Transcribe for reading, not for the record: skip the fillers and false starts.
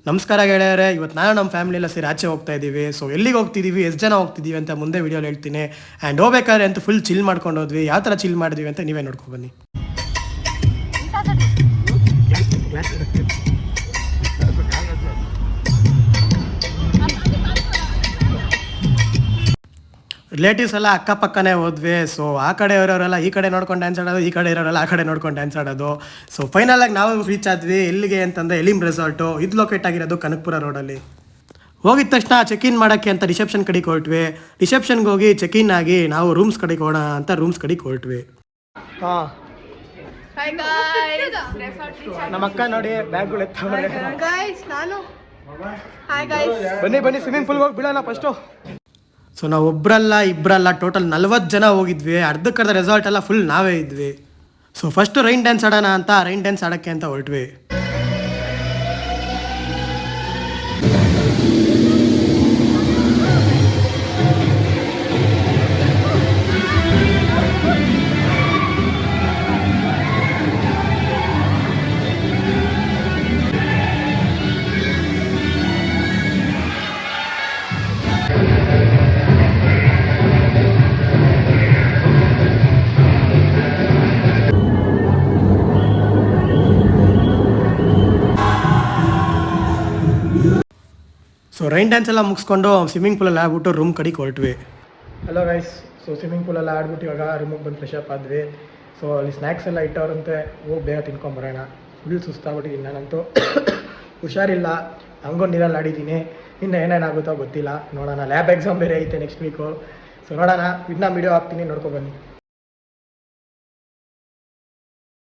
ನಮಸ್ಕಾರ ಗೆಳೆಯರೆ, ಇವತ್ತು ನಾನು ನಮ್ಮ ಫ್ಯಾಮಿಲಿ ಎಲ್ಲ ಸೇರಿ ಆಚೆ ಹೋಗ್ತಾ ಇದ್ದೀವಿ. ಸೊ ಎಲ್ಲಿಗೆ ಹೋಗ್ತಿದ್ದೀವಿ, ಎಷ್ಟು ಜನ ಹೋಗ್ತಿದ್ದೀವಿ ಅಂತ ಮುಂದೆ ವಿಡಿಯೋಲಿ ಹೇಳ್ತೀನಿ. ಆ್ಯಂಡ್ ಹೋಗ್ಬೇಕಾದ್ರೆ ಅಂತ ಫುಲ್ ಚಿಲ್ ಮಾಡ್ಕೊಂಡು ಹೋದ್ವಿ. ಯಾವ ಥರ ಚಿಲ್ ಮಾಡಿದ್ವಿ ಅಂತ ನೀವೇ ನೋಡ್ಕೊ ಬನ್ನಿ. ರಿಲೇಟಿವ್ಸ್ ಎಲ್ಲ ಅಕ್ಕಪಕ್ಕನೇ ಹೋದ್ವಿ. ಸೊ ಆ ಕಡೆ ಇರೋರೆಲ್ಲ ಈ ಕಡೆ ನೋಡ್ಕೊಂಡು ಡ್ಯಾನ್ಸ್ ಆಡೋದು, ಈ ಕಡೆ ಇರೋರೆಲ್ಲ ಆ ಕಡೆ ನೋಡ್ಕೊಂಡು ಡ್ಯಾನ್ಸ್ ಆಡೋದು. ಸೊ ಫೈನಲಾಗಿ ನಾವು ರೀಚ್ ಆದ್ವಿ. ಎಲ್ಲಿಗೆ ಅಂತಂದರೆ ಎಲಿಮ್ ರೆಸಾರ್ಟು. ಇದು ಲೊಕೇಟ್ ಆಗಿರೋದು ಕನಕಪುರ ರೋಡಲ್ಲಿ. ಹೋಗಿದ ತಕ್ಷಣ ಚೆಕ್ ಇನ್ ಮಾಡೋಕ್ಕೆ ಅಂತ ರಿಸೆಪ್ಷನ್ ಕಡೆಗೆ ಹೊರಟ್ವಿ. ರಿಸೆಪ್ಷನ್ಗೆ ಹೋಗಿ ಚೆಕ್ ಇನ್ ಆಗಿ ನಾವು ರೂಮ್ಸ್ ಕಡೆಗೆ ಹೋಗೋಣ ಅಂತ ರೂಮ್ಸ್ ಕಡೆಗೆ ಹೊರಟ್ವಿ. ಹಾಂ, ನಮ್ಮ ಅಕ್ಕ ನೋಡಿ ಬ್ಯಾಗ್ಗಳು ಬನ್ನಿ ಬನ್ನಿ ಸ್ವಿಮ್ಮಿಂಗ್ ಪೂಲ್ಗೆ ಹೋಗಿ ಬಿಡೋಣ ಫಸ್ಟು. ಸೊ ನಾವು ಒಬ್ಬರಲ್ಲ ಇಬ್ಬರಲ್ಲ ಟೋಟಲ್ 40 ಜನ ಹೋಗಿದ್ವಿ. ಅರ್ಧಕ್ಕರ್ಧ ರೆಸಾರ್ಟ್ ಎಲ್ಲ ಫುಲ್ ನಾವೇ ಇದ್ವಿ. ಸೊ ಫಸ್ಟು ರೈನ್ ಡ್ಯಾನ್ಸ್ ಆಡೋಣ ಅಂತ ರೈನ್ ಡ್ಯಾನ್ಸ್ ಆಡೋಕ್ಕೆ ಅಂತ ಹೊರಟ್ವಿ. ಸೊ ರೈನ್ ಡ್ಯಾನ್ಸ್ ಎಲ್ಲ ಮುಗಿಸ್ಕೊಂಡು ಸ್ವಿಮ್ಮಿಂಗ್ ಪೂಲಲ್ಲಿ ಆಡ್ಬಿಟ್ಟು ರೂಮ್ ಕಡೆಗೆ ಹೊರಟ್ವಿ. ಹಲೋ ಗೈಸ್, ಸೊ ಸ್ವಿಮ್ಮಿಂಗ್ ಪೂಲೆಲ್ಲ ಆಡ್ಬಿಟ್ಟು ಇವಾಗ ರೂಮಿಗೆ ಬಂದು ಫ್ರೆಶ್ ಅಪ್ ಆದ್ವಿ. ಸೊ ಅಲ್ಲಿ ಸ್ನ್ಯಾಕ್ಸ್ ಎಲ್ಲ ಇಟ್ಟವ್ರಂತೆ, ಹೋಗಿ ಬೇಗ ತಿನ್ಕೊಂಬರೋಣ. ಫುಲ್ ಸುಸ್ತಾಗ್ಬಿಟ್ಟಿದ್ದೀನಿ ನಾನಂತೂ. ಹುಷಾರಿಲ್ಲ, ಹಂಗೊಂದು ನೀರಲ್ಲಿ ಆಡಿದ್ದೀನಿ. ಇನ್ನು ಏನೇನಾಗುತ್ತೋ ಗೊತ್ತಿಲ್ಲ, ನೋಡೋಣ. ಲ್ಯಾಬ್ ಎಕ್ಸಾಮ್ ಬೇರೆ ಐತೆ ನೆಕ್ಸ್ಟ್ ವೀಕು. ಸೊ ನೋಡೋಣ, ಇನ್ನೂ ವೀಡಿಯೋ ಹಾಕ್ತೀನಿ, ನೋಡ್ಕೊಬನ್ನಿ.